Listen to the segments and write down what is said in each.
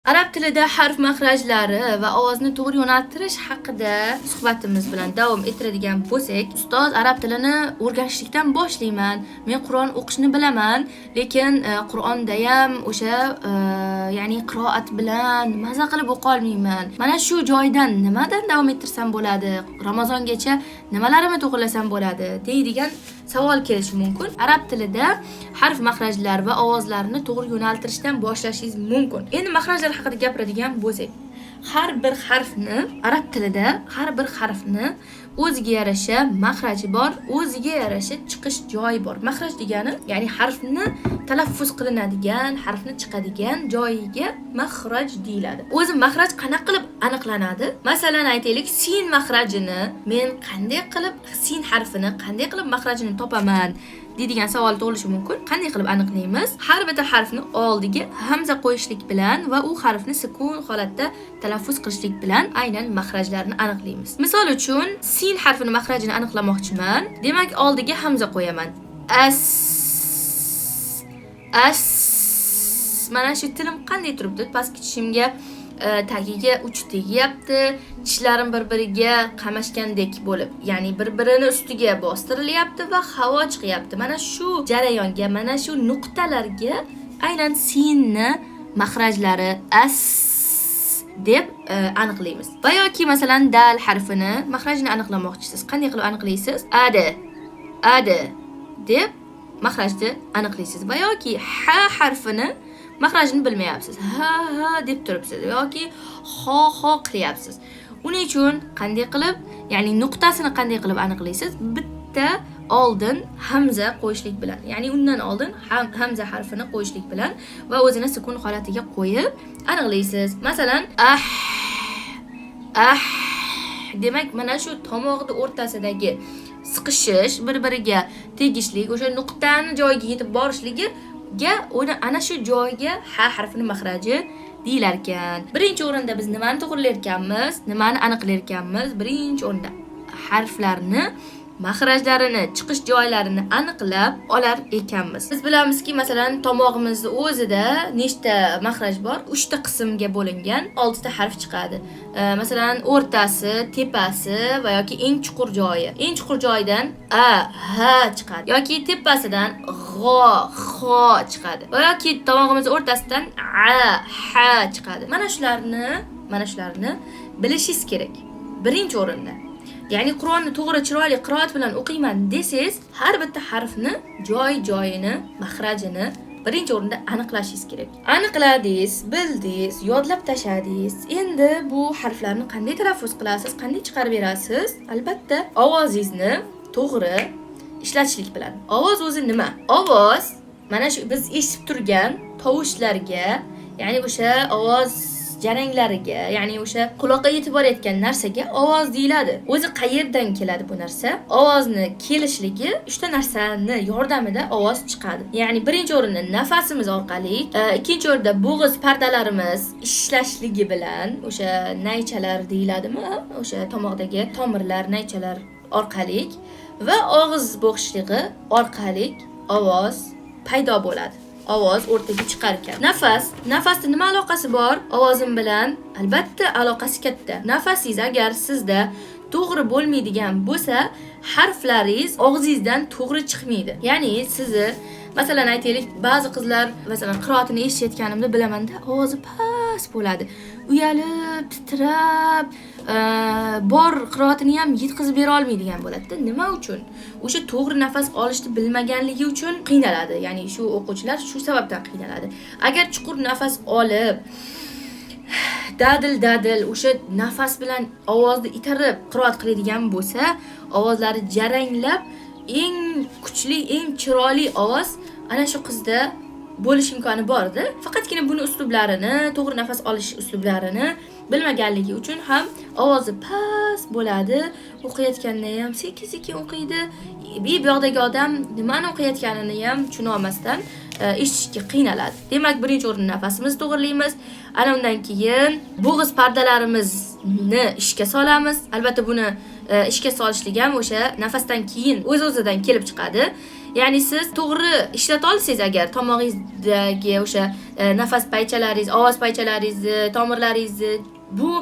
Arab tilida harf makhrajlari va ovozni to'g'ri yo'naltirish haqida suhbatimiz bilan davom ettiradigan bo'lsak, ustoz arab tilini o'rganishlikdan boshlayman. Men Qur'on o'qishni bilaman, lekin Qur'onda ham o'sha ya'ni qiroat bilan maza qilib o'qa olmayman. Mana shu joydan nimadan davom ettirsam bo'ladi? Ramazongacha nimalarimni to'g'rilasam bo'ladi? deydigan savol kelishi mumkin. Arab tilida harf makhrajlar va ovozlarni to'g'ri yo'naltirishdan boshlashingiz mumkin. Endi makhrajlar haqida gapiradigan bo'lsak, har bir harfni o'ziga yarasha makhraji bor, o'ziga yarasha chiqish joyi bor. Makhraj degani, ya'ni harfni talaffuz qilinadigan, harfni chiqadigan joyiga makhraj deyiladi. O'zi makhraj qanaqa qilib aniqlanadi? Masalan, aytaylik, sin makhrajini men qanday qilib sin harfini qanday qilib makhrajini topaman deydigan savol tug'ilishi mumkin. Qanday qilib aniqlaymiz? Har bir harfni oldiga hamza qo'yishlik bilan va u harfni sukun holatda talaffuz qilishlik bilan aynan makhrajlarni aniqlaymiz. Misol uchun, sin harfini makhrajini aniqlamoqchiman. Demak, oldiga hamza qo'yaman. As. Mana shu tilim qanday turibdi? Pastki tishimga tagiga uch tegyapti, tishlarim bir-biriga qamashgandek bo'lib, ya'ni bir-birini ustiga bostirilyapti va havo chiqyapti. Mana shu jarayonga, mana shu nuqtalarga aynan sinni makhrajlari as deb aniqlaymiz. Va yoki masalan dal harfini makhrajini aniqlamoqchisiz. Qanday qilib aniqlaysiz? Adi deb makhrajni aniqlaysiz. Va yoki ha harfini makhrajini bilmayapsiz. Ha deb turibsiz yoki ho qilyapsiz. Uning uchun qanday qilib, ya'ni nuqtasini qanday qilib aniqlaysiz? Bitta oldin hamza qo'yishlik bilan, ya'ni undan oldin hamza harfini qo'yishlik bilan va o'zini sukun holatiga qo'yib aniqlaysiz. Masalan, demak, mana shu tomog'ni o'rtasidagi siqishish, bir-biriga tegishlik, o'sha nuqtani joyiga yetib borishligi uni ana shu joyga ha harfining makhraji deyilar ekan. Birinchi o'rinda biz nimani to'g'rilayotganmiz, nimani aniqlayotganmiz? Birinchi o'rinda harflarni makhrajlarini, chiqish joylarini aniqlab olar ekanmiz. Biz bilamizki, masalan, tomog'imizning o'zida nechta makhraj bor? 3 ta qismga bo'lingan 6 ta harf chiqadi. Masalan, o'rtasi, tepasi va yoki eng chuqur joyi. Eng chuqur joyidan ha chiqadi. Yoki tepasidan xo chiqadi. Va yoki tomog'imiz o'rtasidan ha chiqadi. Mana shularni bilishingiz kerak. Birinchi o'rinda. Ya'ni Qur'onni to'g'ri chiroyli qiroat bilan o'qiyman desangiz, har bitta harfni joyini, makhrajini birinchi o'rinda aniqlashingiz kerak. Aniqladingiz, bildingiz, yodlab tashladingiz. Endi bu harflarni qanday talaffuz qilasiz, qanday chiqarib berasiz? Albatta, ovozingizni to'g'ri ishlatishlik bilan. Ovoz o'zi nima? Ovoz mana shu biz eshitib turgan tovushlarga, ya'ni o'sha ovoz jaranglariga, ya'ni o'sha quloqqa yetib borayotgan narsaga ovoz deyiladi. O'zi qayerdan keladi bu narsa? Ovozni kelishligi 3 ta narsani yordamida ovoz chiqadi. Ya'ni birinchi o'rinda nafasimiz orqali, ikkinchi o'rinda bo'g'iz pardalarimiz ishlashligi bilan, o'sha naychalar deyiladimi? O'sha tomoqdagi tomirlar, naychalar orqali va og'iz bo'g'ishligi orqali ovoz paydo bo'ladi. Ovoz o'rtaga chiqar ekan. Nafasning nima aloqasi bor ovozim bilan? Albatta, aloqasi katta. Nafasingiz agar sizda to'g'ri bo'lmaydigan bo'lsa, harflaringiz og'zingizdan to'g'ri chiqmaydi. Ya'ni sizni, masalan, aytaylik, ba'zi qizlar, masalan, qiroatini eshitayotganimda bilamanda, ovozi past bo'ladi. Uyalib, titrab, bor qiroatini ham yetkazib bera olmaydigan bo'ladi. Nima uchun? O'sha to'g'ri nafas olishni bilmaganligi uchun qiynaladi. Ya'ni shu o'quvchilar shu sababdan qiynaladi. Agar chuqur nafas olib, dadil o'sha nafas bilan ovozni itarib qiroat qiladigan bo'lsa, ovozlari jaranglab, eng kuchli, eng chiroyli ovoz ana shu qizda bo'lish imkoni bor-da. Faqatgina buni uslublarini, to'g'ri nafas olish uslublarini bilmaganligi uchun ham ovozi past bo'ladi. O'qiyotganda ham sekin-sekin o'qiydi. Bu yoqdagi odam nimani o'qiyotganini ham tushuna olmasdan eshitishga qiynaladi. Demak, birinchi o'rinda nafasimizni to'g'rilaymiz. Ana undan keyin bo'g'iz pardalarimizni ishga solamiz. Albatta, buni ishga solishlik ham o'sha nafasdan keyin o'z-o'zidan kelib chiqadi. Ya'ni siz to'g'ri ishlata olsangiz agar tomog'ingizdagi o'sha nafas paychalaringiz, ovoz paychalaringizni, tomirlaringizni bu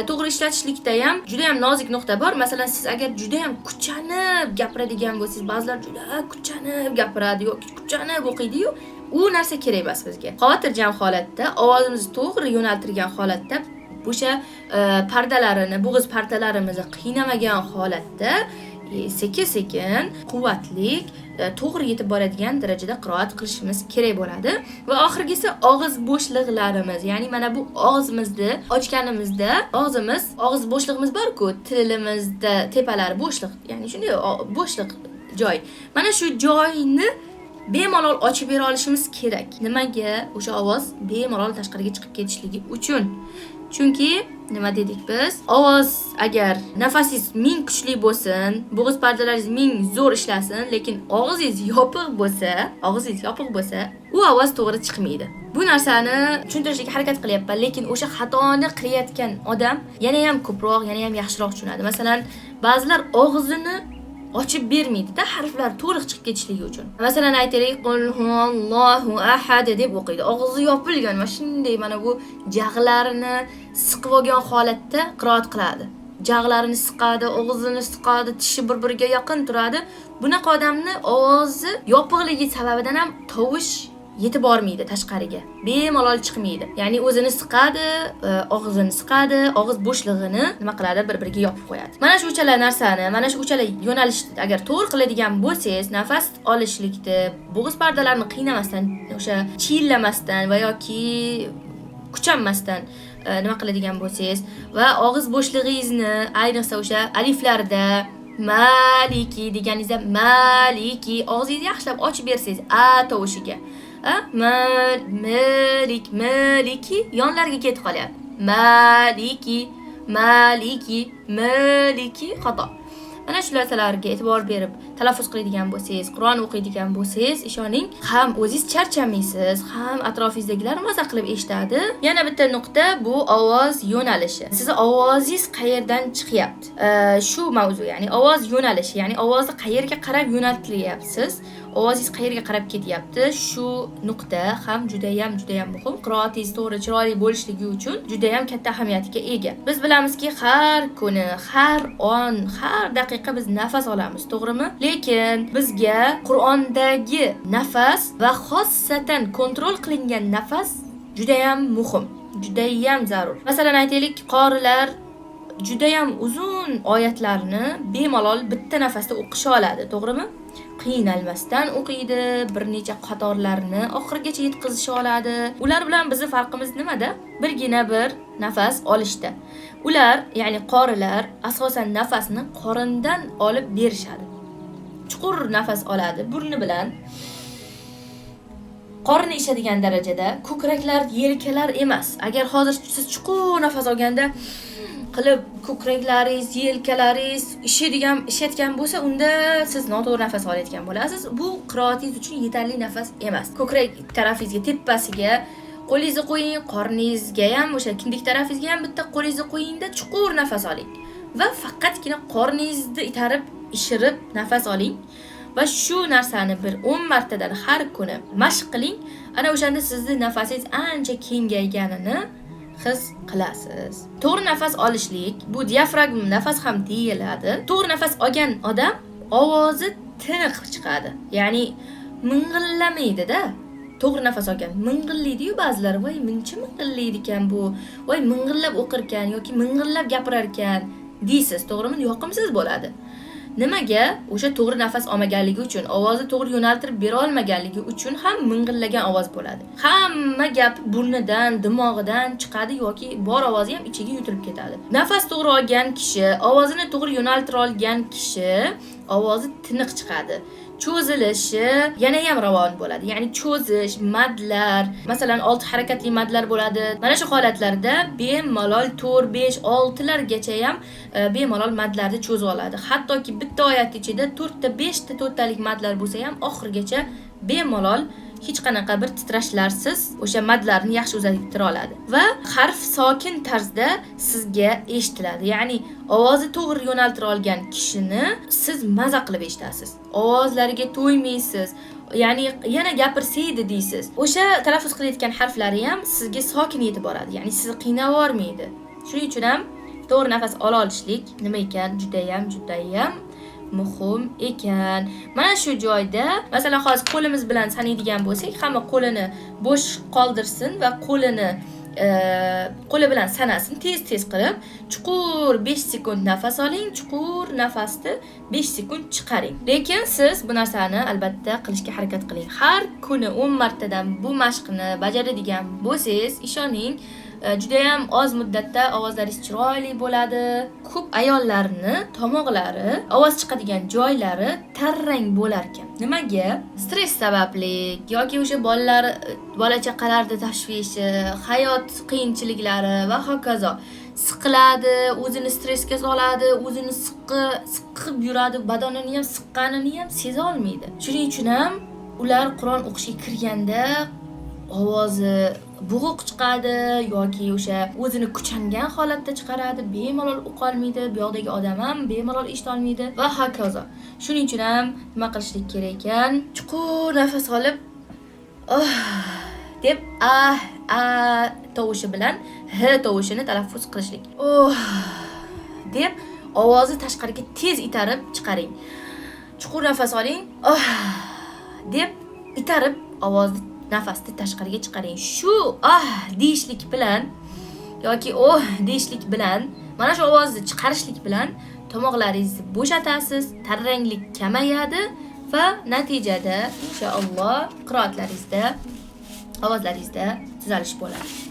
to'g'ri ishlatishlikda ham juda ham nozik nuqta bor. Masalan, siz agar juda ham kuchanib gapiradigan bo'lsangiz, ba'zilar juda kuchanib gapiradi yoki kuchanib o'qiydi-yu, u narsa kerak emas bizga. Xotirjam holatda, ovozimizni to'g'ri yo'naltirgan holatda, o'sha pardalarini, bo'g'iz pardalarimizni qiynamagan holatda sekin-sekin, quvvatlik, to'g'ri yetib boradigan darajada qiroat qilishimiz kerak bo'ladi. Va oxirgisi og'iz bo'shliqlarimiz, ya'ni mana bu og'zimizni ochganimizda, og'iz bo'shlig'imiz bor-ku, tilimizda tepalari bo'shliq, ya'ni shunday bo'shliq joy. Mana shu joyni bemalol ochib bera olishimiz kerak. Nimaga? O'sha ovoz bemalol tashqariga chiqib ketishligi uchun. Chunki nima dedik biz? Ovoz agar nafasingiz ming kuchli bo'lsin, bo'g'iz pardalaringiz ming zo'r ishlasin, lekin og'zingiz yopiq bo'lsa, u ovoz to'g'ri chiqmaydi. Bu narsani tushuntirishga harakat qilyapman, lekin o'sha xatoni qilayotgan odam yana ham ko'proq, yana ham yaxshiroq tushunadi. Masalan, ba'zilar og'zini ochib bermaydi-da, harflar to'liq chiqib ketishligi uchun. Masalan, aytaylik, qul huvallohu ahad deb o'qiydi. Og'zi yopilgan va shunday mana bu jag'larini siqib olgan holatda qiroat qiladi. Jag'larini siqadi, og'zini siqadi, tishi bir-biriga yaqin turadi. Bunaqa odamni ovozi yopiqligi sababidan ham tovush yetib bormaydi tashqariga. Bemalol chiqmaydi. Ya'ni o'zini siqadi, og'zini siqadi, og'iz bo'shlig'ini nima qiladi? Bir-biriga yopib qo'yadi. Mana shu uchala narsani, mana shu uchala yo'nalishni agar to'g'ri qiladigan bo'lsangiz, nafas olishlikda bo'g'iz pardalarini qiynamasdan, o'sha chillamasdan va yoki kuchanmasdan nima qiladigan bo'lsangiz va og'iz bo'shlig'ingizni ayniqsa o'sha aliflarda maliki deganingizda maliki og'zingizni yaxshilab ochib bersangiz a tovushiga. Maliki yonlarga ketib qolyapti. Maliki xato. Mana shu narsalarga e'tibor berib talaffuz qiladigan bo'lsangiz, Qur'on o'qiydigan bo'lsangiz, ishoning, ham o'zingiz charchamaysiz, ham atrofingizdagilar maza qilib eshitadi. Yana bitta nuqta bu ovoz yo'nalishi. Sizning ovozingiz qayerdan chiqyapti? Shu mavzu, ya'ni ovoz yo'nalishi, ya'ni ovozni qayerga qarab yo'naltiryapsiz? Ovozingiz qayerga qarab ketyapti? Shu nuqta ham juda ham muhim. Qiroatingiz to'g'ri, chiroyli bo'lishligi uchun juda ham katta ahamiyatga ega. Biz bilamizki, har kuni, har on, har daqiqa biz nafas olamiz, to'g'rimi? Lekin bizga Qur'ondagi nafas va xossatan kontrol qilingan nafas juda ham muhim, juda ham zarur. Masalan, aytaylik, qorilar juda ham uzun oyatlarni bemalol bitta nafasda o'qisha oladi, to'g'rimi? Qiynalmasdan o'qiydi, bir necha qatorlarni oxirigacha yetkazisha oladi. Ular bilan bizning farqimiz nimada? Birgina bir nafas olishda. Ular, ya'ni qorilar asosan nafasni qorindan olib berishadi. Chuqur nafas oladi burni bilan. Qorinni ishadigan darajada, ko'kraklar, yelkalar emas. Agar hozir siz chuqur nafas olganda qilib ko'kraklaringiz, yelkalaringiz ishayotgan bo'lsa, unda siz noto'g'ri nafas olayotgan bo'lasiz. Bu qiroatingiz uchun yetarli nafas emas. Ko'krak tarafingizga, tepasiga qo'lingizni qo'ying, qorningizga ham, o'sha kindik tarafingizga ham bitta qo'lingizni qo'yingda chuqur nafas oling. Va faqatgina qorningizni itarib, ishirib nafas oling. Va shu narsani bir 10 martadan har kuni mashq qiling. Ana o'shanda sizning nafasingiz ancha kengayganini his qilasiz. To'g'ri nafas olishlik, bu diafragm nafas ham deyiladi. To'g'ri nafas olgan odam ovozi tiniq chiqadi. Ya'ni ming'illamaydi-da. To'g'ri nafas olgan ming'illaydi-yu ba'zilar, voy muncha ming'illaydi ekan bu, voy ming'illab o'qirkan yoki ming'illab gapirar ekan deysiz, to'g'rimi? Yoqimsiz bo'ladi. Nimaga? O'sha to'g'ri nafas olmaganligi uchun, ovozni to'g'ri yo'naltirib bera olmaganligi uchun ham ming'illagan ovoz bo'ladi. Hamma gap burnidan, dimog'idan chiqadi yoki bor ovozi ham ichiga yutilib ketadi. Nafas to'g'ri olgan kishi, ovozini to'g'ri yo'naltira olgan kishi ovozi tiniq chiqadi. Cho'zilishi yana ham ravon bo'ladi. Ya'ni cho'zish, madlar, masalan 6 harakatli madlar bo'ladi. Mana shu holatlarda bemalol 4, 5, 6 largacha ham bemalol madlarni cho'zib oladi. Hattoki bitta oyat ichida 4 ta, 5 ta to'rttalik madlar bo'lsa ham oxirigacha bemalol hech qanaqa bir titrashlarsiz o'sha madlarni yaxshi uzatib tura oladi va harf sokin tarzda sizga eshitiladi. Ya'ni ovozi to'g'ri yo'naltira olgan kishini siz maza qilib eshitasiz. Ovozlariga to'ymaysiz. Ya'ni yana gapirsaydi deysiz. O'sha talaffuz qilayotgan harflari ham sizga sokin yetib boradi. Ya'ni sizni qiynab yormaydi. Shuning uchun ham to'g'ri nafas ola olishlik nima ekan? Judayam muhim ekan. Mana shu joyda, masalan, hozir qo'limiz bilan sanaydigan bo'lsak, hamma qo'lini bo'sh qoldirsin va qo'li bilan sanasin tez qilib, chuqur 5 sekund nafas oling, chuqur nafasni 5 sekund chiqaring. Lekin siz bu narsani albatta qilishga harakat qiling. Har kuni 10 martadan bu mashqni bajaradigan bo'lsangiz, ishoning, juda ham oz muddatda ovozlaringiz chiroyli bo'ladi. Ko'p ayollarni tomoqlari, ovoz chiqadigan joylari tarrang bo'lar ekan. Nimaga? Stress sababli yoki o'sha bola chaqalarning tashvishi, hayot qiyinchiliklari va hokazo. Siqiladi, o'zini stressga soladi, o'zini siqib yuradi, badanini ham siqqanini ham seza olmaydi. Shuning uchun ham ular Qur'on o'qishga kirganda ovozi bo'g'iq chiqadi yoki o'sha o'zini kuchangan holatda chiqaradi, bemalol o'qa olmaydi, bu yoqdagi odam ham bemalol eshita olmaydi va hokazo. Shuning uchun ham nima qilishlik kerak ekan? Chuqur nafas olib, deb tovushi bilan h tovushini talaffuz qilishlik. Deb ovozni tashqariga tez itarib chiqaring. Chuqur nafas oling. Deb itarib ovozni nafasni tashqariga chiqaring. Shu deyishlik bilan yoki deyishlik bilan, mana shu ovozni chiqarishlik bilan tomoqlaringizni bo'shatasiz, tarranglik kamayadi va natijada inshaalloh qiroatlaringizda, ovozlaringizda tuzalish bo'ladi.